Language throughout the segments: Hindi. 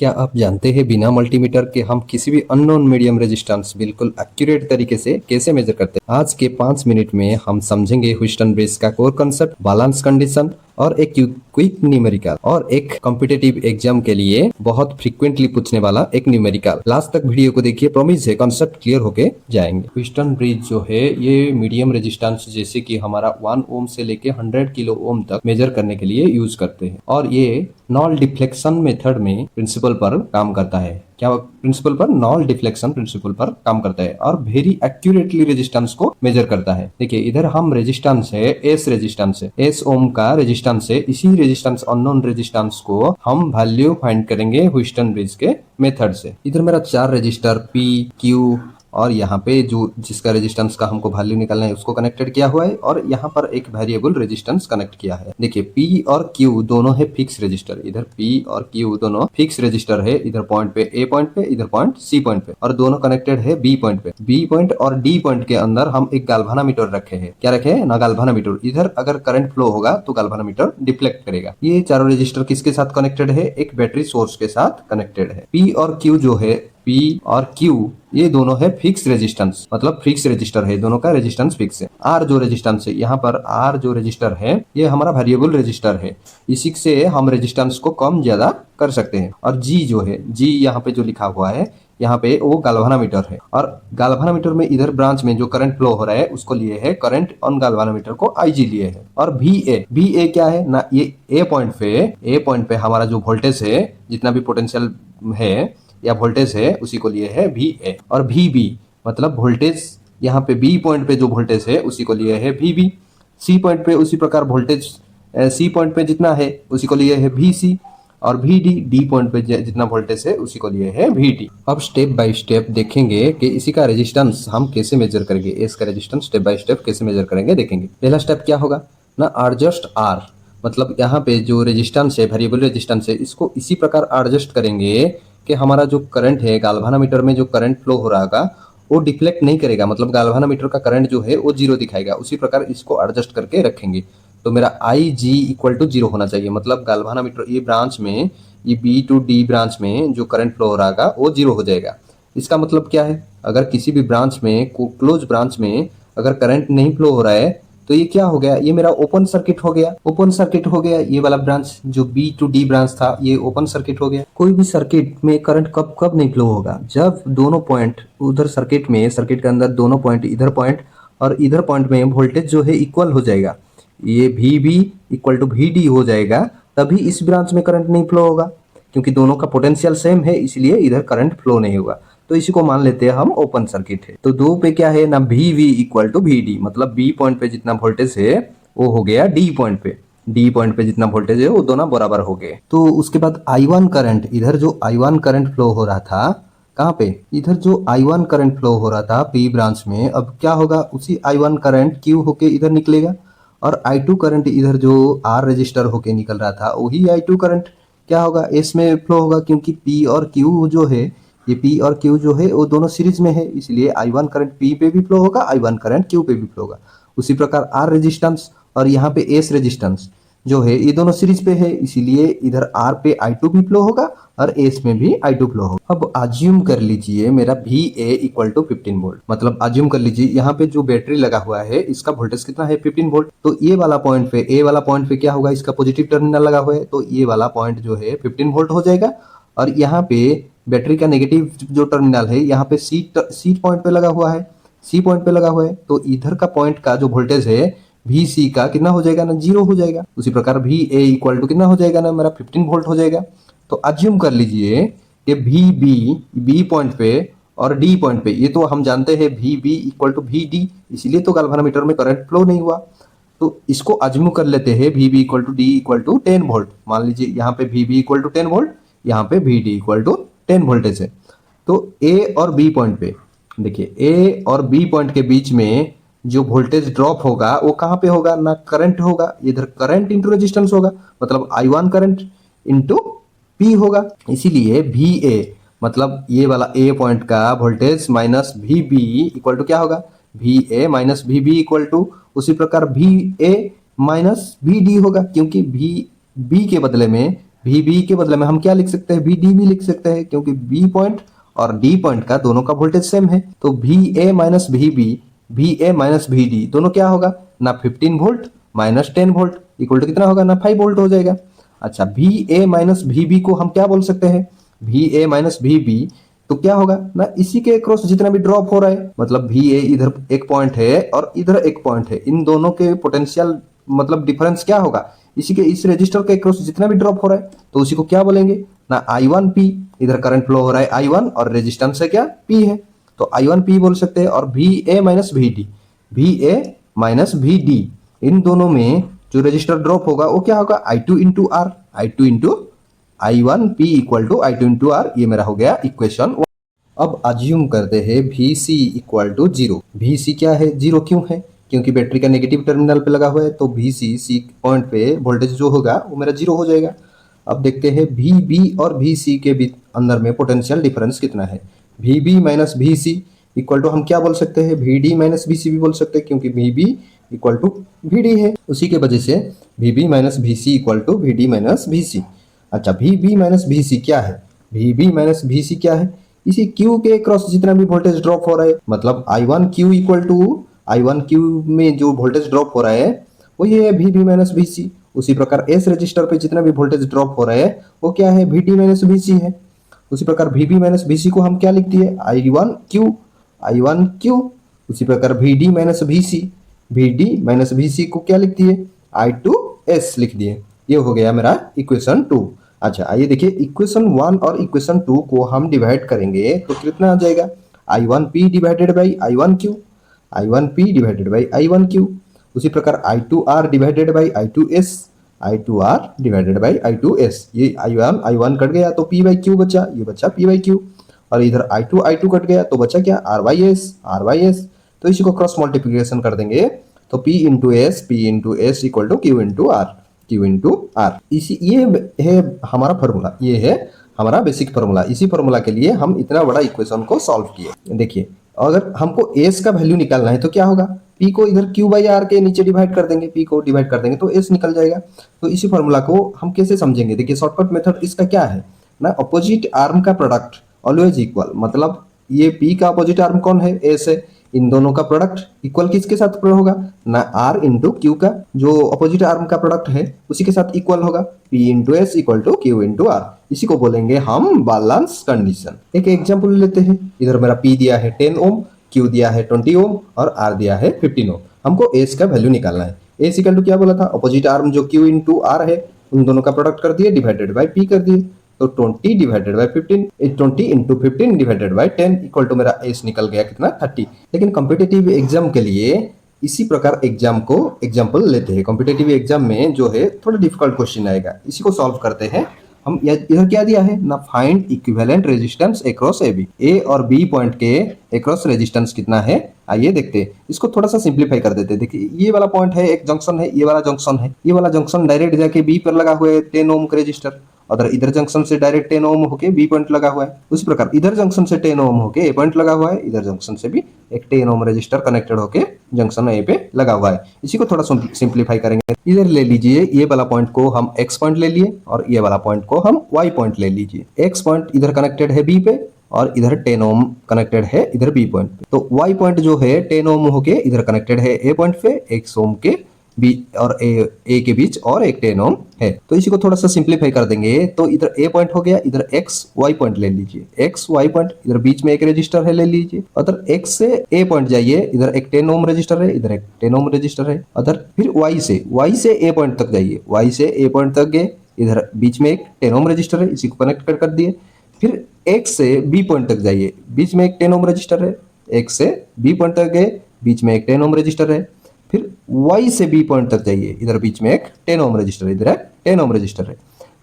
क्या आप जानते हैं बिना मल्टीमीटर के हम किसी भी अननोन मीडियम रेजिस्टेंस बिल्कुल एक्यूरेट तरीके से कैसे मेजर करते हैं? आज के 5 मिनट में हम समझेंगे ह्यूस्टन ब्रिज का कोर कंसेप्ट, बैलेंस कंडीशन और एक क्विक न्यूमेरिकल और एक कॉम्पिटिटिव एग्जाम के लिए बहुत फ्रीक्वेंटली पूछने वाला एक न्यूमेरिकल। लास्ट तक वीडियो को देखिए, प्रॉमिस है कंसेप्ट क्लियर होके जाएंगे। ह्यूस्टन ब्रिज जो है ये मीडियम रेजिस्टेंस जैसे कि हमारा 1 ओम से लेके 100 किलो ओम तक मेजर करने के लिए यूज करते हैं और ये नॉल डिफ्लेक्शन मेथड में प्रिंसिपल पर काम करता है। क्या प्रिंसिपल पर? नॉल डिफ्लेक्शन प्रिंसिपल पर काम करता है और वेरी एक्यूरेटली रेजिस्टेंस को मेजर करता है। देखिए इधर हम रेजिस्टेंस है एस, रेजिस्टेंस है एस ओम का रेजिस्टेंस है। इसी रेजिस्टेंस अननोन रेजिस्टेंस को हम वैल्यू फाइंड करेंगे ह्यूस्टन ब्रिज के मेथड से। इधर मेरा 4 रजिस्टर पी, क्यू और यहाँ पे जो जिसका रेजिस्टेंस का हमको वैल्यू निकालना है उसको कनेक्टेड किया हुआ है और यहाँ पर एक वेरिएबल रेजिस्टेंस कनेक्ट किया है। देखिए पी और क्यू दोनों है फिक्स रजिस्टर, इधर पी और क्यू दोनों फिक्स रजिस्टर है। इधर पॉइंट पे ए पॉइंट पे, इधर पॉइंट सी पॉइंट पे और दोनों कनेक्टेड है बी पॉइंट पे। बी पॉइंट और डी पॉइंट के अंदर हम एक गाल्वानोमीटर रखे हैं। क्या रखे हैं ना? गाल्वानोमीटर। इधर अगर करंट फ्लो होगा तो गाल्वानोमीटर डिफ्लेक्ट करेगा। ये चारों रजिस्टर किसके साथ कनेक्टेड है? एक बैटरी सोर्स के साथ कनेक्टेड है। पी और क्यू जो है, P और Q ये दोनों है फिक्स रेजिस्टेंस, मतलब फिक्स रजिस्टर है, दोनों का रेजिस्टेंस फिक्स है। R जो रेजिस्टेंस है, यहाँ पर R जो रजिस्टर है ये हमारा वेरिएबल रजिस्टर है, इसी से हम रेजिस्टेंस को कम ज्यादा कर सकते हैं। और G जो है, G यहाँ पे जो लिखा हुआ है यहाँ पे वो गाल्वानोमीटर है और गाल्वानोमीटर में इधर ब्रांच में जो करंट फ्लो हो रहा है उसको लिए है करंट ऑन गाल्वानोमीटर को IG लिए है। और VA क्या है ना? ये ए पॉइंट पे हमारा जो वोल्टेज है, जितना भी पोटेंशियल है या वोल्टेज है उसी को लिए है VA। और VB मतलब वोल्टेज, यहाँ पे B पॉइंट पे जो वोल्टेज है उसी को लिए है VB। C पॉइंट पे उसी प्रकार वोल्टेज C पॉइंट पे जितना है उसी को लिए है VC और VD, D पॉइंट पे जितना वोल्टेज है उसी को लिए है VD। अब स्टेप बाय स्टेप देखेंगे कि इसी का रेजिस्टेंस हम कैसे मेजर करेंगे, इसका रेजिस्टेंस स्टेप बाय स्टेप कैसे मेजर करेंगे देखेंगे। पहला स्टेप क्या होगा ना? एडजस्ट R, मतलब यहाँ पे जो रेजिस्टेंस है, वेरिएबल रेजिस्टेंस है, इसको इसी प्रकार एडजस्ट करेंगे कि हमारा जो करंट है गाल्वानोमीटर में जो करंट फ्लो हो रहा होगा वो डिफ्लेक्ट नहीं करेगा, मतलब गाल्वानोमीटर का करंट जो है वो 0 दिखाएगा। उसी प्रकार इसको एडजस्ट करके रखेंगे। तो मेरा IG इक्वल टू 0 होना चाहिए, मतलब गाल्वानोमीटर ये ब्रांच में, ये B टू D ब्रांच में जो करंट फ्लो हो रहा होगा वो 0 हो जाएगा। इसका मतलब क्या है? अगर किसी भी ब्रांच में, क्लोज ब्रांच में अगर करंट नहीं फ्लो हो रहा है तो ये क्या हो गया? ये मेरा ओपन सर्किट हो गया, ओपन सर्किट हो गया। ये वाला ब्रांच जो B टू D ब्रांच था ये ओपन सर्किट हो गया। कोई भी सर्किट में करंट कब कब नहीं फ्लो होगा? जब दोनों पॉइंट उधर सर्किट में, सर्किट के अंदर दोनों पॉइंट, इधर पॉइंट और इधर पॉइंट में वोल्टेज जो है इक्वल हो जाएगा, ये VB इक्वल टू VD हो जाएगा, तभी इस ब्रांच में करंट नहीं फ्लो होगा। क्योंकि दोनों का पोटेंशियल सेम है इसलिए इधर करंट फ्लो नहीं होगा। तो इसी को मान लेते हैं हम ओपन सर्किट है। तो 2 पे क्या है ना? VV इक्वल टू VD, मतलब B पॉइंट पे जितना वोल्टेज है वो हो गया D पॉइंट पे, D पॉइंट पे जितना वोल्टेज है वो दोनों बराबर हो गए। तो उसके बाद I1 करंट, इधर जो I1 करंट फ्लो हो रहा था, कहाँ पे? इधर जो I1 करंट फ्लो हो रहा था P ब्रांच में, अब क्या होगा? उसी I1 करंट Q होके इधर निकलेगा और I2 करंट इधर जो R रजिस्टर होके निकल रहा था वही I2 करंट क्या होगा? S में फ्लो होगा, क्योंकि P और Q जो है, ये P और Q जो है वो दोनों सीरीज में है, इसलिए I1 करंट P पे भी फ्लो होगा, I1 करंट Q पे भी फ्लो होगा। उसी प्रकार R रेजिस्टेंस और यहाँ पे S रेजिस्टेंस जो है ये दोनों सीरीज पे है, इसीलिए इधर R पे I2 भी फ्लो होगा और S में भी I2 फ्लो होगा। अब अज्यूम कर लीजिए मेरा VA इक्वल टू 15 वोल्ट, मतलब अज्यूम कर लीजिए यहाँ पे जो बैटरी लगा हुआ है इसका वोल्टेज कितना है? 15 वोल्ट। तो ये वाला पॉइंट पे, ए वाला पॉइंट पे क्या होगा? इसका पॉजिटिव टर्मिनल लगा हुआ है तो ये वाला पॉइंट जो है 15 वोल्ट हो जाएगा। और यहाँ पे बैटरी का नेगेटिव जो टर्मिनल है यहाँ पे सी पॉइंट पे लगा हुआ है, सी पॉइंट पे लगा हुआ है, तो इधर का पॉइंट का जो वोल्टेज है VC का कितना हो जाएगा ना? 0 हो जाएगा। उसी प्रकार VA इक्वल टू कितना हो जाएगा ना? मेरा 15 वोल्ट हो जाएगा। तो अज्यूम कर लीजिए कि VB B पॉइंट पे और D पॉइंट पे, ये तो हम जानते हैं VB इक्वल टू VD, इसलिए तो गाल्वानोमीटर में करंट फ्लो नहीं हुआ। तो इसको अज्यूम कर लेते हैं VB equal to D equal to 10 volt. मान लीजिए यहाँ पे VB इक्वल टू 10 वोल्ट, यहाँ पे VD इक्वल टू 10 वोल्टेज है। तो A और B पॉइंट पे देखिए, A और B पॉइंट के बीच में जो वोल्टेज ड्रॉप होगा वो कहाँ पे होगा ना? करंट होगा, इधर करंट इंटू रेजिस्टेंस होगा, मतलब I1 करंट इंटू P होगा। इसीलिए VA मतलब ये वाला A पॉइंट का voltage minus VB equal to क्या होगा? VA minus VB equal to उसी प्रकार VA माइनस VD होगा, क्योंकि B के बदले में वी बी के बदले में हम क्या लिख सकते हैं, वी डी भी लिख सकते हैं, क्योंकि बी पॉइंट और डी पॉइंट का दोनों का वोल्टेज सेम है। तो V A minus V A minus V D दोनों क्या होगा ना 15 volt minus 10 volt equal to कितना होगा ना 5 वोल्ट हो जाएगा। अच्छा, V A minus V B को हम क्या बोल सकते हैं, V A minus V B तो क्या होगा ना इसी के क्रॉस जितना भी ड्रॉप हो रहा है, मतलब वी ए इधर एक पॉइंट है और इधर एक पॉइंट है, इन दोनों के पोटेंशियल मतलब डिफरेंस क्या होगा, इसी के इस रेजिस्टर के क्रॉस जितना भी ड्रॉप हो रहा है तो उसी को क्या बोलेंगे ना I1P। इधर करंट फ्लो हो रहा है I1 और रेजिस्टेंस है क्या P है, तो I1P बोल सकते हैं। और VA minus VD, VA minus VD इन दोनों में जो रेजिस्टर ड्रॉप होगा वो क्या होगा I2 into R, I2 into I1P equal to I2 into R। ये मेरा हो गया इक्वेशन। अब अज्यूम करते हैं VC इक्वल टू 0। VC क्या है, 0 क्यों है, क्योंकि बैटरी का नेगेटिव टर्मिनल पे लगा हुआ है, तो VC सी पॉइंट पे वोल्टेज जो होगा वो मेरा 0 हो जाएगा। अब देखते हैं VB और VC के बीच अंदर में पोटेंशियल डिफरेंस कितना है। VB minus VC equal to हम क्या बोल सकते हैं, VD माइनस VC भी बोल सकते हैं, क्योंकि VB इक्वल टू VD है, उसी के वजह से VB minus VC equal to VD minus VC। अच्छा, VB माइनस VC क्या है, VB माइनस VC क्या है, इसी Q के क्रॉस जितना भी वोल्टेज ड्रॉप हो रहा है, मतलब I1Q इक्वल टू I1Q में जो वोल्टेज ड्रॉप हो रहा है वो ये है VB माइनस VC। उसी प्रकार S रजिस्टर पे जितना भी वोल्टेज ड्रॉप हो रहा है वो क्या है, VD माइनस VC है। उसी प्रकार VB माइनस VC को हम क्या लिख दिए, I1Q। उसी प्रकार VD minus VC, VD minus VC को क्या लिख दिए, I2S लिख दिए। ये हो गया मेरा इक्वेशन 2। अच्छा, आइए देखिए इक्वेशन 1 और इक्वेशन 2 को हम डिवाइड करेंगे तो कितना आ जाएगा, I1P divided by I1Q, I1P divided by I1Q। उसी प्रकार I2R divided by I2S, I2R divided by I2S। ये I1 कट गया तो P बाई Q बचा, ये बचा P बाई Q। और इधर I2 कट गया तो बचा क्या, R बाई S। तो इसी को क्रॉस मल्टीप्लिकेशन कर देंगे तो P into S equal to Q into R. इसी ये है हमारा फॉर्मूला, ये है हमारा बेसिक फॉर्मूला। इसी फॉर्मूला के लिए हम इतना बड़ा इक्वेशन को सॉल्व किए। देखिए अगर हमको एस का वैल्यू निकालना है तो क्या होगा, पी को इधर क्यू बाई आर के नीचे डिवाइड कर देंगे, पी को डिवाइड कर देंगे तो एस निकल जाएगा। तो इसी फॉर्मूला को हम कैसे समझेंगे, देखिए शॉर्टकट मेथड इसका क्या है ना, अपोजिट आर्म का प्रोडक्ट ऑलवेज इक्वल, मतलब ये पी का अपोजिट आर्म कौन है, एस है, इन दोनों का प्रोडक्ट इक्वल किसके साथ होगा ना, आर इंटू क्यू का जो अपोजिट आर्म का प्रोडक्ट है उसी के साथ इक्वल होगा, P into S equal to Q into R. इसी को बोलेंगे हम बैलेंस कंडीशन। एक एग्जांपल लेते हैं, इधर मेरा पी दिया है 10 ओम, क्यू दिया है 20 ओम और आर दिया है 15 ओम। हमको एस का वैल्यू निकालना है। एस इक्वल टू क्या बोला था, अपोजिट आर्म जो क्यू इंटू आर है उन दोनों का प्रोडक्ट कर दिए डिवाइडेड बाई पी कर दिए, तो 20 divided by 15, 20 into 15 divided by 10 equal to मेरा एस निकल गया कितना 30। लेकिन कॉम्पिटिटिव एग्जाम के लिए इसी प्रकार एग्जाम को एग्जाम्पल लेते हैं। कॉम्पिटिटिव एग्जाम में जो है थोड़ा डिफिकल्ट क्वेश्चन आएगा, इसी को सॉल्व करते हैं हम। इधर क्या दिया है ना, find equivalent resistance across A B, A और बी पॉइंट के अक्रॉस रेजिस्टेंस कितना है। आइए देखते हैं, इसको थोड़ा सा सिंप्लीफाई कर देते हैं। देखिए ये वाला पॉइंट है, एक जंक्शन है, ये वाला जंक्शन है, ये वाला जंक्शन डायरेक्ट जाके बी पर लगा हुआ है 10 ओम का रेजिस्टर, और इधर जंक्शन से डायरेक्ट 10 ओम होके बी पॉइंट लगा हुआ है। उसी प्रकार इधर जंक्शन से 10 ओम होके ए पॉइंट लगा हुआ है, इधर जंक्शन से भी एक 10 ओम रेजिस्टर कनेक्टेड होके जंक्शन ए पे लगा हुआ है। इसी को थोड़ा सिंप्लीफाई करेंगे। इधर ले लीजिए, ये वाला पॉइंट को हम एक्स पॉइंट ले लिए और ये वाला पॉइंट को हम वाई पॉइंट ले लीजिए। एक्स पॉइंट इधर कनेक्टेड है बी पे और इधर 10 ओम कनेक्टेड है इधर बी पॉइंट पे, तो वाई पॉइंट जो है 10 ओम होके इधर कनेक्टेड है ए पॉइंट पे, एक्स ओम के बी और ए के बीच और एक 10 ओम है। तो इसी को थोड़ा सा सिंप्लीफाई कर देंगे तो इधर ए पॉइंट हो गया, इधर एक्स वाई पॉइंट ले लीजिए, एक्स वाई पॉइंट इधर बीच में एक रजिस्टर है ले लीजिए, उधर एक्स से ए पॉइंट जाइए, इधर एक 10 ओम रजिस्टर है, इधर एक 10 ओम रजिस्टर है, उधर फिर वाई से ए पॉइंट तक जाइए, वाई से ए पॉइंट तक गए, इधर बीच में एक 10 ओम रजिस्टर है, इसी को कनेक्ट कर दिए। फिर एक्स से बी पॉइंट तक जाइए, बीच में एक 10 ओम रजिस्टर है, एक्स से बी पॉइंट तक गए, बीच में एक 10 ओम रजिस्टर है। फिर y से b पॉइंट तक जाइए, इधर बीच में एक 10 ओम रजिस्टर है, इधर एक 10 ओम रजिस्टर है।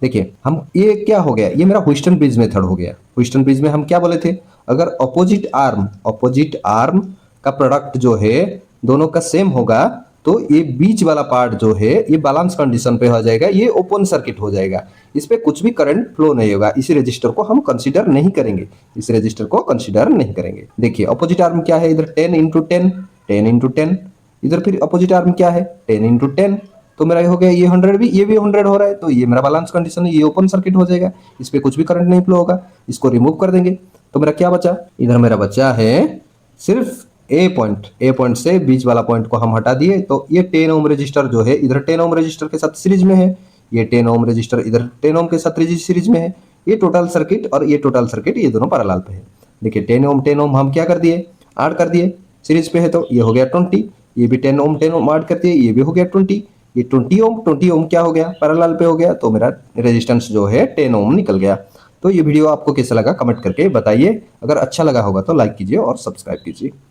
देखिए हम ये क्या हो गया, ये मेरा ह्यूस्टन ब्रिज मेथड हो गया। ह्यूस्टन ब्रिज में हम क्या बोले थे, अगर अपोजिट आर्म का प्रोडक्ट जो है दोनों का सेम होगा तो ये बीच वाला पार्ट जो है ये बैलेंस कंडीशन पे हो जाएगा, ये ओपन सर्किट हो जाएगा, इस पे कुछ भी करंट फ्लो नहीं होगा, इसी रजिस्टर को हम कंसीडर नहीं करेंगे, इस रजिस्टर को कंसीडर नहीं करेंगे। देखिए अपोजिट आर्म क्या है, इधर 10 इंटू 10, 10 इंटू 10, इधर फिर अपोजिट आर्म क्या है 10 इंटू 10, तो मेरा ये हो गया, ये 100 भी, ये भी 100 हो रहा है, तो ये मेरा बैलेंस कंडीशन है, ये ओपन सर्किट हो जाएगा, इस पे कुछ भी करंट नहीं फ्लो होगा। इसको रिमूव कर देंगे तो मेरा क्या बचा, इधर मेरा बचा है सिर्फ ए पॉइंट से बीच वाला पॉइंट को हम हटा दिए, तो ये 10 ओम रजिस्टर जो है इधर 10 ओम रजिस्टर के साथ सीरीज में है, ये 10 ओम रजिस्टर इधर 10 ओम के साथ सीरीज में है। ये टोटल सर्किट और ये टोटल सर्किट ये दोनों पैरेलल पे है। देखिए 10 ओम हम क्या कर दिए, ऐड कर दिए, सीरीज पे है तो ये हो गया 20, ये भी 10 ओम ऐड कर दिए, ये भी हो गया 20, ये 20 ओम क्या हो गया, पैरेलल पे हो गया, तो मेरा रेजिस्टेंस जो है 10 ओम निकल गया। तो ये वीडियो आपको कैसा लगा कमेंट करके बताइए, अगर अच्छा लगा होगा तो लाइक कीजिए और सब्सक्राइब कीजिए।